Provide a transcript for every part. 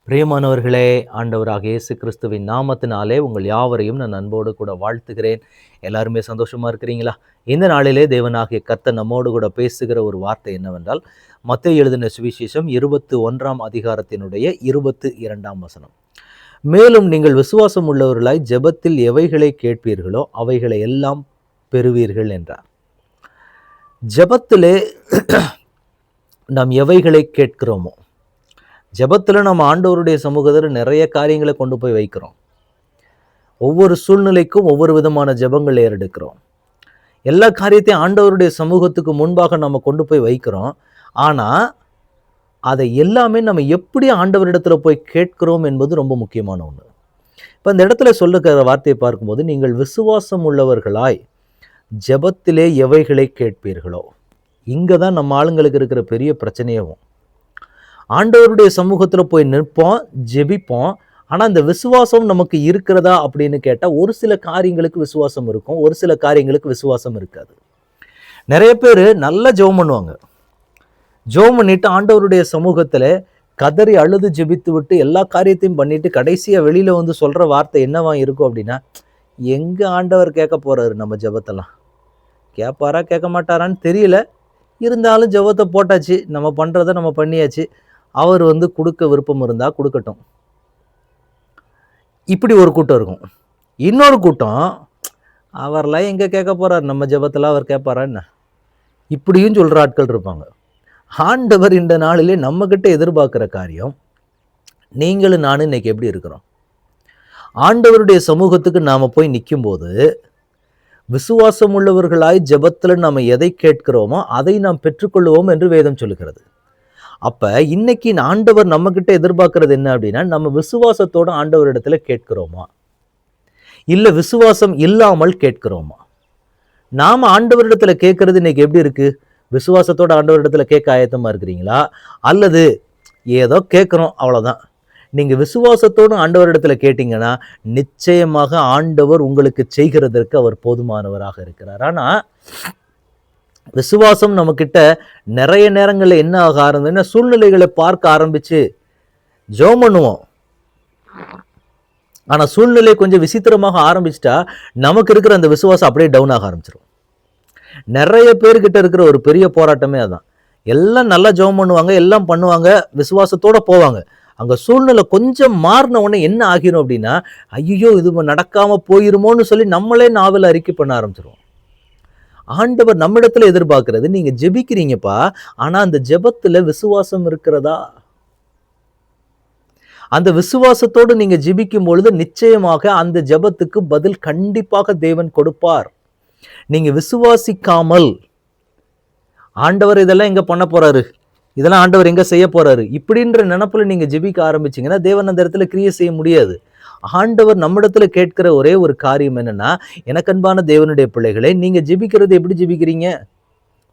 பிரியமானவர்களே, ஆண்டவராக இயேசு கிறிஸ்துவின் நாமத்தினாலே உங்கள் யாவரையும் நான் அன்போடு கூட வாழ்த்துகிறேன். எல்லாருமே சந்தோஷமா இருக்கிறீங்களா? இந்த நாளிலே தேவனாகிய கர்த்தர் நம்மோடு கூட பேசுகிற ஒரு வார்த்தை என்னவென்றால், மத்தேயு எழுதின சுவிசேஷம் 21ஆம் அதிகாரத்தினுடைய 22ஆம் வசனம். மேலும் நீங்கள் விசுவாசம் உள்ளவர்களாய் ஜெபத்தில் எவைகளை கேட்பீர்களோ அவைகளை எல்லாம் பெறுவீர்கள் என்றார். ஜெபத்திலே நாம் எவைகளை கேட்கிறோமோ, ஜெபத்தில் நம்ம ஆண்டவருடைய சமூகத்தில் நிறைய காரியங்களை கொண்டு போய் வைக்கிறோம். ஒவ்வொரு சூழ்நிலைக்கும் ஒவ்வொரு விதமான ஜெபங்கள் ஏறெடுக்கிறோம். எல்லா காரியத்தையும் ஆண்டவருடைய சமூகத்துக்கு முன்பாக நம்ம கொண்டு போய் வைக்கிறோம். ஆனால் அதை எல்லாமே நம்ம எப்படி ஆண்டவரிடத்தில் போய் கேட்கிறோம் என்பது ரொம்ப முக்கியமான ஒன்று. இப்போ இந்த இடத்துல சொல்லுகிற வார்த்தையை பார்க்கும்போது, நீங்கள் விசுவாசம் உள்ளவர்களாய் ஜெபத்திலே எவைகளை கேட்பீர்களோ, இங்கே தான் நம்ம ஆளுங்களுக்கு இருக்கிற பெரிய பிரச்சனையாகும். ஆண்டவருடைய சமூகத்தில் போய் நிற்போம், ஜெபிப்போம். ஆனால் இந்த விசுவாசம் நமக்கு இருக்கிறதா அப்படின்னு கேட்டால், ஒரு சில காரியங்களுக்கு விசுவாசம் இருக்கும், ஒரு சில காரியங்களுக்கு விசுவாசம் இருக்காது. நிறைய பேர் நல்லா ஜெபம் பண்ணுவாங்க. ஜெபம் பண்ணிட்டு ஆண்டவருடைய சமூகத்தில் கதறி அழுது ஜெபித்து விட்டு எல்லா காரியத்தையும் பண்ணிட்டு கடைசியாக வெளியில் வந்து சொல்கிற வார்த்தை என்னவா இருக்கும் அப்படின்னா, எங்கே ஆண்டவர் கேட்க போகிறாரு நம்ம ஜெபத்தெல்லாம்? கேட்பாரா கேட்க மாட்டாரான்னு தெரியல, இருந்தாலும் ஜெபத்தை போட்டாச்சு, நம்ம பண்ணுறதை நம்ம பண்ணியாச்சு, அவர் வந்து கொடுக்க விருப்பம் இருந்தால் கொடுக்கட்டும். இப்படி ஒரு கூட்டம் இருக்கும். இன்னொரு கூட்டம், அவரெல்லாம் எங்கே கேட்க போகிறார், நம்ம ஜெபத்தில் அவர் கேட்பாரா என்ன? இப்படியும் சொல்கிற ஆட்கள் இருப்பாங்க. ஆண்டவர் இந்த நாளிலே நம்மக்கிட்ட எதிர்பார்க்குற காரியம், நீங்களும் நானும் இன்னைக்கு எப்படி இருக்கிறோம்? ஆண்டவருடைய சமூகத்துக்கு நாம் போய் நிற்கும்போது, விசுவாசம் உள்ளவர்களாய் ஜெபத்தில் நாம் எதை கேட்கிறோமோ அதை நாம் பெற்றுக்கொள்வோம் என்று வேதம் சொல்லுகிறது. அப்போ இன்னைக்கு ஆண்டவர் நம்மக்கிட்ட எதிர்பார்க்கறது என்ன அப்படின்னா, நம்ம விசுவாசத்தோடு ஆண்டவரிடத்துல கேட்கிறோமா, இல்லை விசுவாசம் இல்லாமல் கேட்கிறோமா? நாம் ஆண்டவரிடத்துல கேட்கறது இன்னைக்கு எப்படி இருக்கு? விசுவாசத்தோட ஆண்டவரிடத்துல கேட்க ஆயத்தமாக இருக்கிறீங்களா? அல்லது ஏதோ கேட்குறோம் அவ்வளோதான். நீங்கள் விசுவாசத்தோடு ஆண்டவரிடத்துல கேட்டீங்கன்னா நிச்சயமாக ஆண்டவர் உங்களுக்கு செய்கிறதற்கு அவர் போதுமானவராக இருக்கிறார். ஆனால் விசுவாசம் நம்மக்கிட்ட நிறைய நேரங்களில் என்ன ஆக ஆரம்பிச்சுன்னா, சூழ்நிலைகளை பார்க்க ஆரம்பித்து ஜெபம் பண்ணுவோம். ஆனால் சூழ்நிலை கொஞ்சம் விசித்திரமாக ஆரம்பிச்சிட்டா நமக்கு இருக்கிற அந்த விசுவாசம் அப்படியே டவுன் ஆக ஆரம்பிச்சிடும். நிறைய பேர்கிட்ட இருக்கிற ஒரு பெரிய போராட்டமே அதான். எல்லாம் நல்லா ஜெபம் பண்ணுவாங்க, எல்லாம் பண்ணுவாங்க, விசுவாசத்தோடு போவாங்க. அங்கே சூழ்நிலை கொஞ்சம் மாறின உடனே என்ன ஆகிரும் அப்படின்னா, ஐயோ இது நடக்காமல் போயிருமோன்னு சொல்லி நம்மளே நாவல் அறிக்கை பண்ண ஆரம்பிச்சிருவோம். ஆண்டவர் நம்மிடத்துல எதிர்பார்க்கிறது, நீங்க ஜெபிக்கிறீங்கப்பா, ஆனா அந்த ஜெபத்துல விசுவாசம் இருக்கிறதா? அந்த விசுவாசத்தோடு நீங்க ஜெபிக்கும் பொழுது நிச்சயமாக அந்த ஜெபத்துக்கு பதில் கண்டிப்பாக தேவன் கொடுப்பார். நீங்க விசுவாசிக்காமல், ஆண்டவர் இதெல்லாம் எங்க பண்ண போறாரு, இதெல்லாம் ஆண்டவர் எங்க செய்ய போறாரு இப்படின்ற நினைப்புல நீங்க ஜெபிக்க ஆரம்பிச்சீங்கன்னா தேவன் அந்த இடத்துல கிரியை செய்ய முடியாது. ஆண்டவர் நம்மிடத்துல கேட்கிற ஒரே ஒரு காரியம் என்னன்னா, எனக்கு அன்பான தேவனுடைய பிள்ளைகளே, நீங்க ஜெபிக்கிறது எப்படி ஜெபிக்கிறீங்க?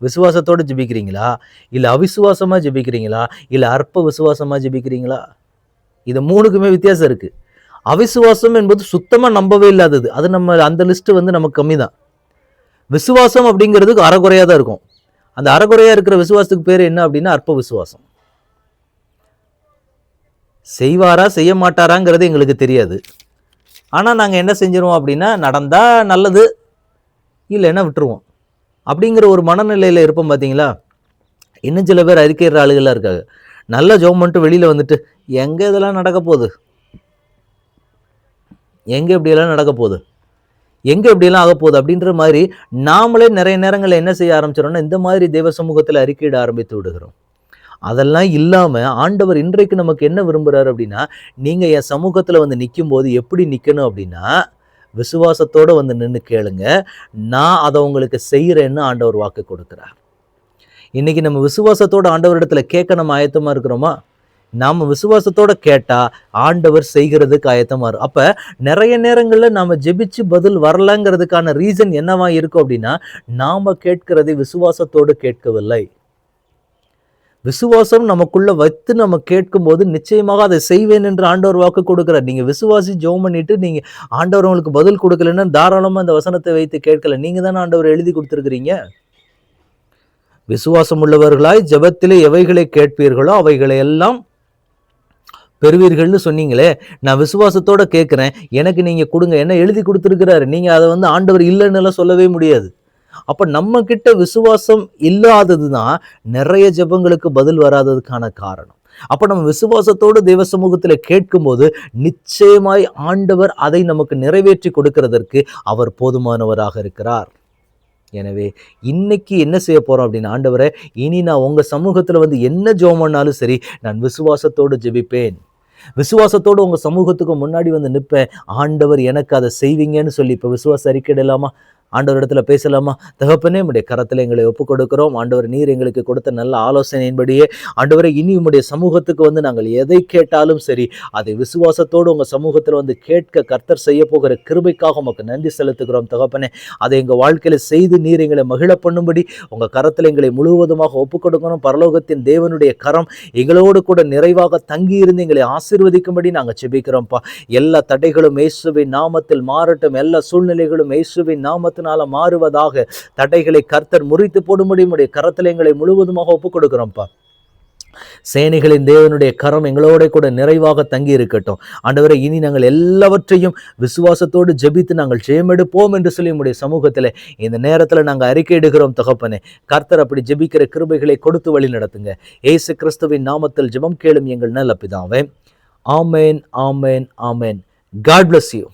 விசுவாசத்தோடு ஜெபிக்கிறீங்களா, இல்லை அவிசுவாசமா ஜெபிக்கிறீங்களா, இல்லை அற்ப விசுவாசமா ஜெபிக்கிறீங்களா? இது மூணுக்குமே வித்தியாசம் இருக்கு. அவிசுவாசம் என்பது சுத்தமா நம்பவே இல்லாதது, அது நம்ம அந்த லிஸ்ட் வந்து நமக்கு கம்மி தான். விசுவாசம் அப்படிங்கிறதுக்கு அறகுறையா தான் இருக்கும். அந்த அறகுறையா இருக்கிற விசுவாசத்துக்கு பேர் என்ன அப்படின்னா அற்ப விசுவாசம். செய்வாரா செய்ய மாட்டாராங்கிறது எங்களுக்கு தெரியாது. ஆனால் நாங்கள் என்ன செஞ்சிருவோம் அப்படின்னா, நடந்தால் நல்லது, இல்லைன்னா விட்டுருவோம் அப்படிங்கிற ஒரு மனநிலையில் இருப்போம். பார்த்தீங்களா? இன்னும் சில பேர் அறிக்கையிற ஆளுகளாக இருக்காங்க. நல்லா ஜெபம் பண்ணிட்டு வெளியில் வந்துட்டு, எங்கே இதெல்லாம் நடக்க போகுது, எங்கே இப்படியெல்லாம் நடக்க போகுது, எங்கே இப்படியெல்லாம் ஆக போகுது அப்படின்ற மாதிரி நாமளே நிறைய நேரங்களில் என்ன செய்ய ஆரம்பிச்சிடறோம்னா, இந்த மாதிரி தேவ சமூகத்தில் அறிக்கையிட ஆரம்பித்து விடுகிறோம். அதெல்லாம் இல்லாமல் ஆண்டவர் இன்றைக்கு நமக்கு என்ன விரும்புகிறார் அப்படின்னா, நீங்கள் என் சமூகத்தில் வந்து நிற்கும் போது எப்படி நிற்கணும் அப்படின்னா, விசுவாசத்தோடு வந்து நின்று கேளுங்க, நான் அதை உங்களுக்கு செய்கிறேன்னு ஆண்டவர் வாக்கு கொடுக்குறார். இன்றைக்கி நம்ம விசுவாசத்தோடு ஆண்டவரிடத்துல கேட்க நம்ம ஆயத்தமாக இருக்கிறோமா? நாம் விசுவாசத்தோடு கேட்டால் ஆண்டவர் செய்கிறதுக்கு ஆயத்தமாக இருக்கும். அப்போ நிறைய நேரங்களில் நாம் ஜெபிச்சு பதில் வரலங்கிறதுக்கான ரீசன் என்னவா இருக்கும் அப்படின்னா, நாம் கேட்கிறதை விசுவாசத்தோடு கேட்கவில்லை. விசுவாசம் நமக்குள்ள வைத்து நம்ம கேட்கும்போது நிச்சயமாக அதை செய்வேன் என்று ஆண்டவர் வாக்கு கொடுக்கிறார். நீங்க விசுவாசி ஜெபம் பண்ணிட்டு நீங்க ஆண்டவர் உங்களுக்கு பதில் கொடுக்கலன்னா தாராளமா அந்த வசனத்தை வைத்து கேட்கல. நீங்க தானே ஆண்டவர் எழுதி கொடுத்துருக்கிறீங்க. விசுவாசம் உள்ளவர்களாய் ஜெபத்திலே எவைகளை கேட்பீர்களோ அவைகளை எல்லாம் பெறுவீர்கள்னு சொன்னீங்களே, நான் விசுவாசத்தோட கேட்கிறேன், எனக்கு நீங்க கொடுங்க. என்ன எழுதி கொடுத்துருக்கிறாரு, நீங்க அதை வந்து ஆண்டவர் இல்லைன்னு எல்லாம் சொல்லவே முடியாது. அப்ப நம்ம கிட்ட விசுவாசம் இல்லாதது தான் நிறைய ஜெபங்களுக்கு பதில் வராததுக்கான காரணம். அப்ப நம்ம விசுவாசத்தோடு தேவ சமூகத்துல கேட்கும்போது நிச்சயமாய் ஆண்டவர் அதை நமக்கு நிறைவேற்றி கொடுக்கிறதற்கு அவர் போதுமானவராக இருக்கிறார். எனவே இன்னைக்கு என்ன செய்ய போறோம் அப்படின்னு, ஆண்டவரே இனி நான் உங்க சமூகத்துல வந்து என்ன ஜெபம் பண்ணாலும் சரி, நான் விசுவாசத்தோடு ஜெபிப்பேன், விசுவாசத்தோடு உங்க சமூகத்துக்கு முன்னாடி வந்து நிற்பேன், ஆண்டவர் எனக்கு அதை செய்வீங்கன்னு சொல்லி இப்ப விசுவாச அறிக்கையிடலாமா? ஆண்டவர் இடத்துல பேசலாமா? தகப்பனே, உம்முடைய கரத்துல எங்களை ஒப்புக் கொடுக்கிறோம். ஆண்டவர், நீர் எங்களுக்கு கொடுத்த நல்ல ஆலோசனையின்படியே ஆண்டவரை இனி உம்முடைய சமூகத்துக்கு வந்து நாங்கள் எதை கேட்டாலும் சரி, அதை விசுவாசத்தோடு உங்க சமூகத்துல வந்து கேட்க கர்த்தர் செய்ய போகிற கிருபைக்காக உமக்கு நன்றி செலுத்துகிறோம் தகப்பனே. அதை எங்க வாழ்க்கையில செய்து நீர் எங்களை மகிழ பண்ணும்படி உங்க கரத்துல எங்களை முழுவதுமாக ஒப்புக் கொடுக்கணும். பரலோகத்தின் தேவனுடைய கரம் எங்களோடு கூட நிறைவாக தங்கி இருந்து எங்களை ஆசீர்வதிக்கும்படி நாங்கள் ஜெபிக்கிறோம்ப்பா. எல்லா தடைகளும் இயேசுவின் நாமத்தில் மாறட்டும். எல்லா சூழ்நிலைகளும் இயேசுவின் நாமத்தினால மாறுவதாக. தடைகளை கர்த்தர் முறித்து போடும்படி உம்முடைய கரத்தில் எங்களை முழுவதுமாக ஒப்புக் கொடுக்கிறோம்ப்பா. சேனைகளின் தேவனுடைய கரம் எங்களோட கூட நிறைவாக தங்கி இருக்கட்டும். ஆண்டவரே, இனி நாங்கள் எல்லாவற்றையும் விசுவாசத்தோடு ஜெபித்து நாங்கள் ஜெயமெடுப்போம் என்று சொல்லி உம்முடைய சமூகத்தில் இந்த நேரத்தில் நாங்கள் அறிக்கை இடுகிறோம் தகப்பனே. கர்த்தர் அப்படி ஜெபிக்கிற கிருபைகளை கொடுத்து வழி நடத்துங்க. இயேசு கிறிஸ்துவின் நாமத்தில் ஜெபம் கேளும் எங்கள் நல்ல பிதாவே. ஆமேன், ஆமேன், ஆமேன். God bless you.